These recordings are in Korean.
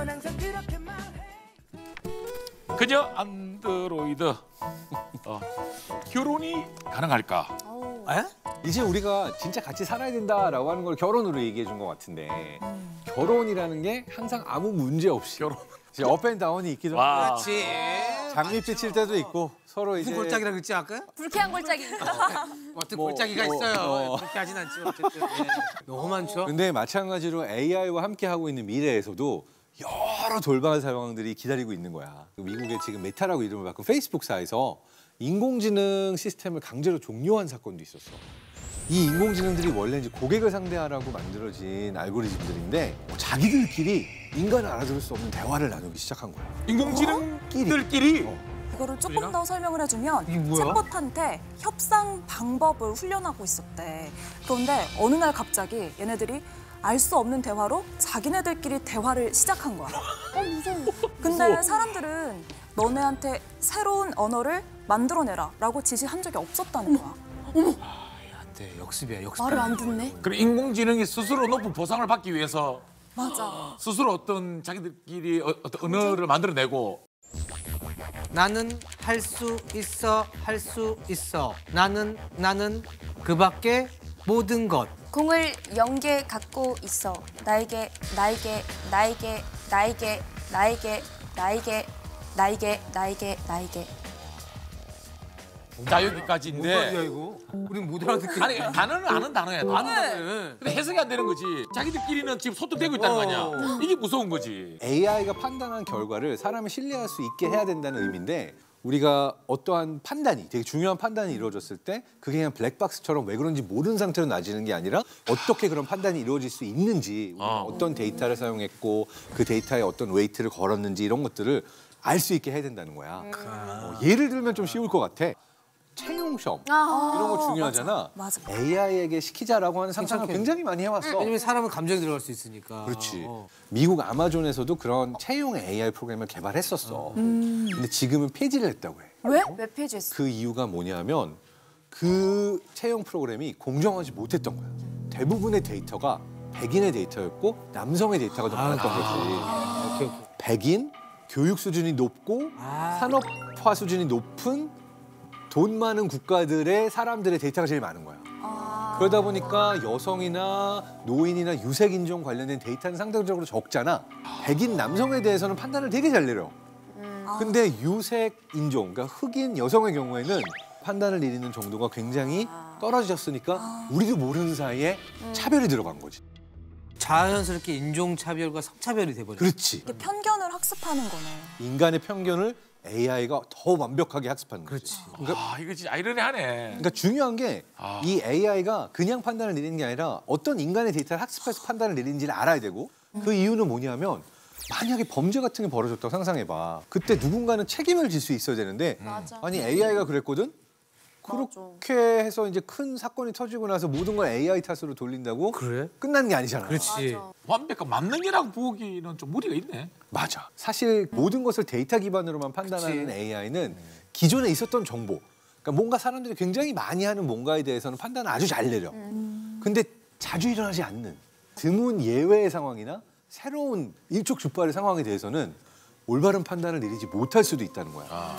넌 항상 그렇게 말해. 그저 안드로이드 결혼이 가능할까? 에? 이제 우리가 진짜 같이 살아야 된다라고 하는 걸 결혼으로 얘기해 준 것 같은데 결혼이라는 게 항상 아무 문제 없이 결혼. 이제 업앤다운이 있기도 와. 하고 그렇지. 장밋빛 칠 때도 있고 서로 이제 무슨 골짜기라 그랬지 아까? 불쾌한 골짜기. 어떤 뭐, 골짜기가 뭐, 있어요. 그렇게 하진 않지 어쨌든. 예. 너무 많죠. 근데 마찬가지로 AI와 함께 하고 있는 미래에서도 여러 돌발 상황들이 기다리고 있는 거야. 미국의 지금 메타라고 이름을 바꾼 페이스북사에서 인공지능 시스템을 강제로 종료한 사건도 있었어. 이 인공지능들이 원래 이제 고객을 상대하라고 만들어진 알고리즘들인데 자기들끼리 인간을 알아들을 수 없는 대화를 나누기 시작한 거야. 인공지능들끼리 이거를 조금 더 설명을 해주면 이게 뭐야? 챗봇한테 협상 방법을 훈련하고 있었대. 그런데 어느 날 갑자기 얘네들이 알 수 없는 대화로 자기네들끼리 대화를 시작한 거야. 무서워. 근데 사람들은 너네한테 새로운 언어를 만들어내라 라고 지시한 적이 없었다는 거야. 안 돼. 역습이야 역습. 말을 안 듣네. 그럼 인공지능이 스스로 높은 보상을 받기 위해서 맞아. 스스로 어떤 자기들끼리 어떤 언어를 만들어내고 나는 할 수 있어 할 수 있어. 나는 그밖에 모든 것. 공을 0개 갖고 있어. 나에게 자 여기까지인데 이거? 우린 못 알아듣겠네. 아니 단어는 아는 단어야. 아는 단어는. 근데 해석이 안 되는 거지. 자기들끼리는 지금 소통되고 있다는 거 아니야. 이게 무서운 거지. AI가 판단한 결과를 사람이 신뢰할 수 있게 해야 된다는 의미인데 우리가 어떠한 판단이 되게 중요한 판단이 이루어졌을 때 그게 그냥 블랙박스처럼 왜 그런지 모르는 상태로 나지는 게 아니라 어떻게 그런 판단이 이루어질 수 있는지 어떤 데이터를 사용했고 그 데이터에 어떤 웨이트를 걸었는지 이런 것들을 알 수 있게 해야 된다는 거야. 예를 들면 좀 쉬울 것 같아. 채용 시험 이런 거 중요하잖아. 맞아. AI에게 시키자라고 하는 상상을 괜찮게. 굉장히 많이 해왔어. 왜냐면 사람은 감정이 들어갈 수 있으니까. 그렇지. 미국 아마존에서도 그런 채용 AI 프로그램을 개발했었어. 근데 지금은 폐지를 했다고 해. 왜? 왜 폐지했어? 그 이유가 뭐냐면 그 채용 프로그램이 공정하지 못했던 거야. 대부분의 데이터가 백인의 데이터였고 남성의 데이터가 더 많았던 거지. 오케이. 백인, 교육 수준이 높고 산업화 수준이 높은 돈 많은 국가들의 사람들의 데이터가 제일 많은 거야. 그러다 보니까 여성이나 노인이나 유색인종 관련된 데이터는 상대적으로 적잖아. 백인 남성에 대해서는 판단을 되게 잘 내려. 근데 유색인종, 그러니까 흑인 여성의 경우에는 판단을 내리는 정도가 굉장히 떨어졌으니까 우리도 모르는 사이에 차별이 들어간 거지. 자연스럽게 인종차별과 성차별이 돼버려. 그렇지. 이게 편견을 학습하는 거네. 인간의 편견을 AI가 더 완벽하게 학습하는 거지. 그렇지. 이거 진짜 아이러니하네. 그러니까 중요한 게 이 AI가 그냥 판단을 내리는 게 아니라 어떤 인간의 데이터를 학습해서 판단을 내리는지를 알아야 되고 그 이유는 뭐냐면 만약에 범죄 같은 게 벌어졌다고 상상해봐. 그때 누군가는 책임을 질 수 있어야 되는데 아니 AI가 그랬거든? 그렇게 해서 이제 큰 사건이 터지고 나서 모든 걸 AI 탓으로 돌린다고 그래? 끝나는 게 아니잖아. 그렇지. 완벽한 만능이라고 보기는 좀 무리가 있네. 맞아. 사실 모든 것을 데이터 기반으로만 판단하는 AI는 기존에 있었던 정보, 그러니까 뭔가 사람들이 굉장히 많이 하는 뭔가에 대해서는 판단을 아주 잘 내려. 근데 자주 일어나지 않는 드문 예외의 상황이나 새로운 일촉즉발의 상황에 대해서는 올바른 판단을 내리지 못할 수도 있다는 거야.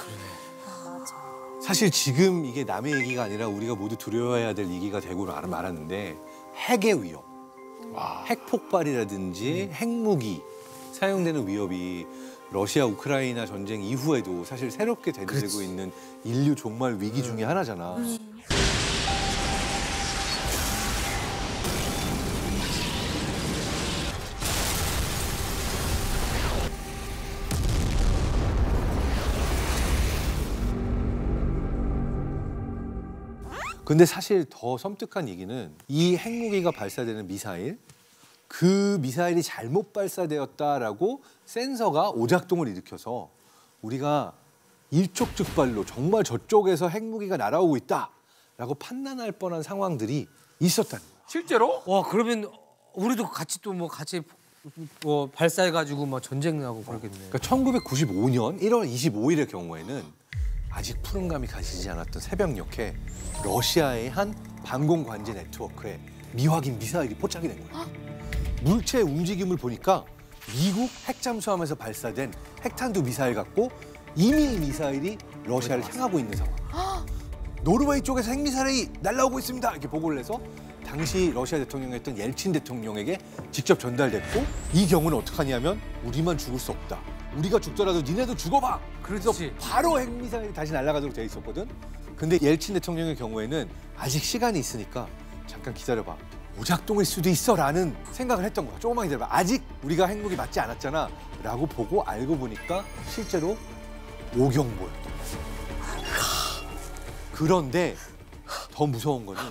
사실 지금 이게 남의 얘기가 아니라 우리가 모두 두려워해야 될 얘기가 되고 말았는데 핵의 위협, 핵 폭발이라든지 핵무기 사용되는 위협이 러시아 우크라이나 전쟁 이후에도 사실 새롭게 대두되고 있는 인류 종말 위기 중에 하나잖아. 근데 사실 더 섬뜩한 얘기는 이 핵무기가 발사되는 미사일, 그 미사일이 잘못 발사되었다라고 센서가 오작동을 일으켜서 우리가 일촉즉발로 정말 저쪽에서 핵무기가 날아오고 있다라고 판단할 뻔한 상황들이 있었다는 거야. 실제로? 와 그러면 우리도 같이 또 뭐 같이 뭐 발사해가지고 뭐 전쟁 나고 그러겠네. 그러니까 1995년 1월 25일의 경우에는 아직 푸른감이 가시지 않았던 새벽녘에 러시아의 한 방공관제 네트워크에 미확인 미사일이 포착이 된 거야. 물체의 움직임을 보니까 미국 핵잠수함에서 발사된 핵탄두 미사일 갖고 이미 미사일이 러시아를 향하고 있는 상황. 노르웨이 쪽에서 핵미사일이 날아오고 있습니다. 이렇게 보고를 해서 당시 러시아 대통령이었던 옐친 대통령에게 직접 전달됐고 이 경우는 어떡하냐면 우리만 죽을 수 없다. 우리가 죽더라도 니네도 죽어봐. 그래서 그렇지. 바로 핵미사일이 다시 날아가도록 돼 있었거든. 근데 옐친 대통령의 경우에는 아직 시간이 있으니까 잠깐 기다려봐. 오작동일 수도 있어라는 생각을 했던 거야. 조금만 기다려봐. 아직 우리가 핵무기 맞지 않았잖아. 라고 보고 알고 보니까 실제로 오경보였던 거야. 그런데 더 무서운 거는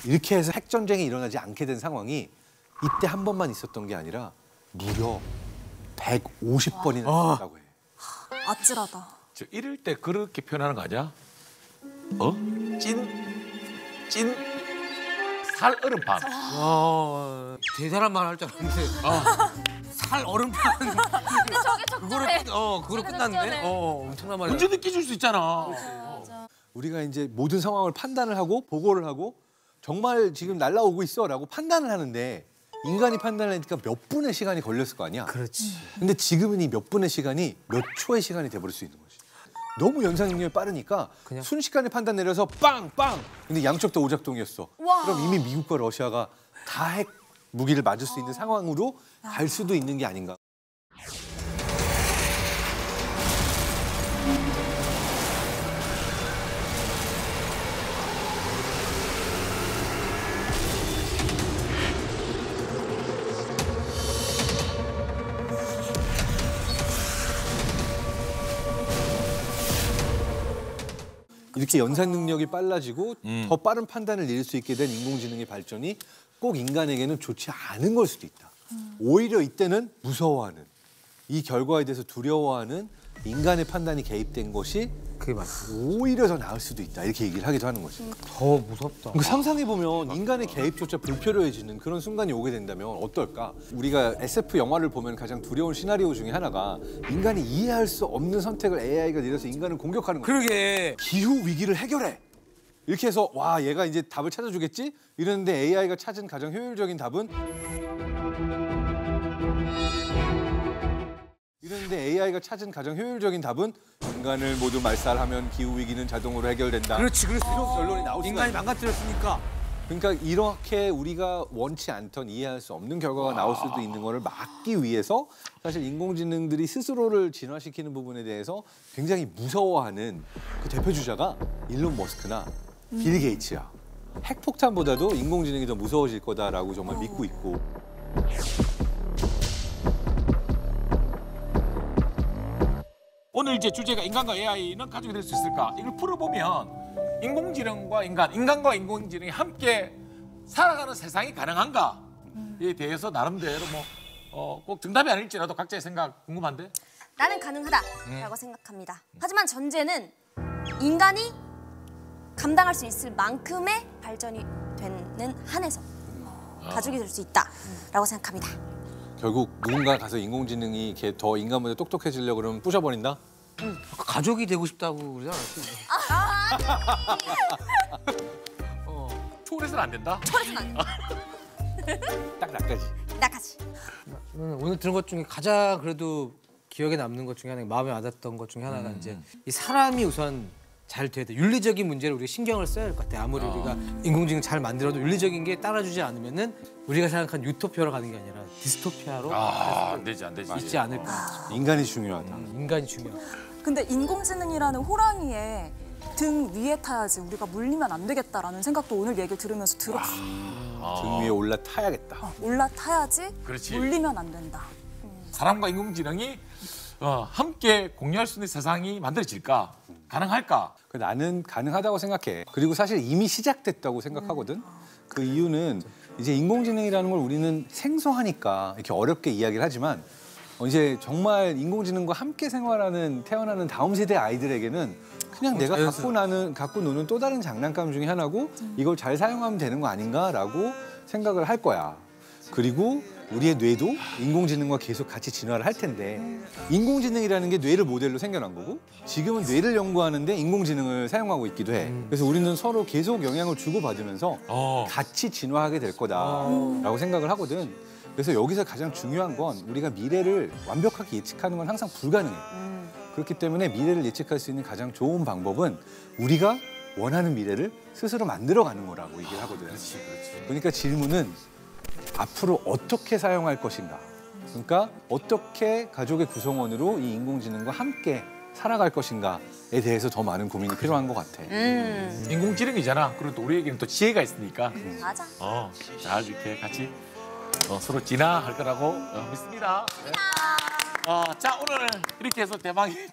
이렇게 해서 핵전쟁이 일어나지 않게 된 상황이 이때 한 번만 있었던 게 아니라 무려 150번이나 있었다고 해. 아찔하다. 저 이럴 때 그렇게 표현하는 거 아니야? 찐 살얼음판. 대단한 말 할 줄 알았는데 살 얼음판 근데 저게 적절해. 그거로 끝났네. 엄청난 말이야. 문제 느끼줄 수 있잖아. 우리가 이제 모든 상황을 판단을 하고 보고를 하고 정말 지금 날아오고 있어라고 판단을 하는데 인간이 판단을 하니까 몇 분의 시간이 걸렸을 거 아니야. 그렇지. 근데 지금은 이 몇 분의 시간이 몇 초의 시간이 돼버릴 수 있는 거지. 너무 연상 능력이 빠르니까 그냥- 순식간에 판단 내려서 빵빵. 근데 양쪽 다 오작동이었어. 그럼 이미 미국과 러시아가 다 핵 무기를 맞을 수 있는 상황으로 갈 수도 있는 게 아닌가. 이렇게 연산 능력이 빨라지고 더 빠른 판단을 내릴 수 있게 된 인공지능의 발전이 꼭 인간에게는 좋지 않은 걸 수도 있다. 오히려 이때는 무서워하는, 이 결과에 대해서 두려워하는 인간의 판단이 개입된 것이 그게 맞아. 오히려 더 나을 수도 있다. 이렇게 얘기를 하기도 하는 거지. 더 무섭다. 상상해보면 인간의 개입조차 불필요해지는 그런 순간이 오게 된다면 어떨까? 우리가 SF 영화를 보면 가장 두려운 시나리오 중에 하나가 인간이 이해할 수 없는 선택을 AI가 내려서 인간을 공격하는 거야. 그러게. 기후 위기를 해결해. 이렇게 해서 와 얘가 이제 답을 찾아주겠지? 이러는데 AI가 찾은 가장 효율적인 답은 인간을 모두 말살하면 기후 위기는 자동으로 해결된다. 그렇지. 그래서 이런 결론이 나올 수가 인간이 있는 망가뜨렸으니까. 그러니까 이렇게 우리가 원치 않던 이해할 수 없는 결과가 나올 수도 있는 거를 막기 위해서 사실 인공지능들이 스스로를 진화시키는 부분에 대해서 굉장히 무서워하는 그 대표 주자가 일론 머스크나 빌 게이츠야. 핵폭탄보다도 인공지능이 더 무서워질 거다라고 정말 믿고 있고. 오늘 이제 주제가 인간과 AI는 가족이 될 수 있을까? 이걸 풀어보면 인공지능과 인간과 인공지능이 함께 살아가는 세상이 가능한가에 대해서 나름대로 꼭 정답이 아닐지라도 각자의 생각 궁금한데? 나는 가능하다라고 생각합니다. 하지만 전제는 인간이 감당할 수 있을 만큼의 발전이 되는 한에서 가족이 될 수 있다라고 생각합니다. 결국 누군가 가서 인공지능이 걔 더 인간보다 똑똑해지려고 그러면 부셔버린다? 가족이 되고 싶다고 그러지 않았어? 초월해서는 안 된다? 초월해서는 안 돼. 딱 나까지. 나까지. 오늘 들은 것 중에 가장 그래도 기억에 남는 것 중에 하나, 마음에 와닿았던 것 중에 하나가 이제 이 사람이 우선 잘 돼야 돼. 윤리적인 문제를 우리가 신경을 써야 할 것 같아. 아무리 우리가 인공지능 잘 만들어도 윤리적인 게 따라주지 않으면은 우리가 생각한 유토피아로 가는 게 아니라 디스토피아로 안 되지. 있지 않을까. 인간이 중요하다. 인간이 중요하다. 근데 인공지능이라는 호랑이의 등 위에 타야지 우리가 물리면 안 되겠다라는 생각도 오늘 얘기를 들으면서 들었어. 등 위에 올라타야겠다. 올라타야지 그렇지. 물리면 안 된다. 사람과 인공지능이 함께 공유할 수 있는 세상이 만들어질까? 가능할까? 나는 가능하다고 생각해. 그리고 사실 이미 시작됐다고 생각하거든. 그 이유는 이제 인공지능이라는 걸 우리는 생소하니까 이렇게 어렵게 이야기를 하지만 이제 정말 인공지능과 함께 생활하는 태어나는 다음 세대 아이들에게는 그냥 내가 갖고 노는 또 다른 장난감 중에 하나고 이걸 잘 사용하면 되는 거 아닌가라고 생각을 할 거야. 그리고 우리의 뇌도 인공지능과 계속 같이 진화를 할 텐데 인공지능이라는 게 뇌를 모델로 생겨난 거고 지금은 뇌를 연구하는데 인공지능을 사용하고 있기도 해. 그래서 우리는 서로 계속 영향을 주고받으면서 같이 진화하게 될 거다라고 생각을 하거든. 그래서 여기서 가장 중요한 건 우리가 미래를 완벽하게 예측하는 건 항상 불가능해요. 그렇기 때문에 미래를 예측할 수 있는 가장 좋은 방법은 우리가 원하는 미래를 스스로 만들어가는 거라고 얘기를 하거든요. 그러니까 질문은 앞으로 어떻게 사용할 것인가. 그러니까 어떻게 가족의 구성원으로 이 인공지능과 함께 살아갈 것인가에 대해서 더 많은 고민이 필요한 것 같아. 인공지능이잖아. 그리고 또 우리에게는 또 지혜가 있으니까 맞아. 잘 이렇게 같이 서로 진화할 거라고 믿습니다. 자, 오늘 이렇게 해서 대망의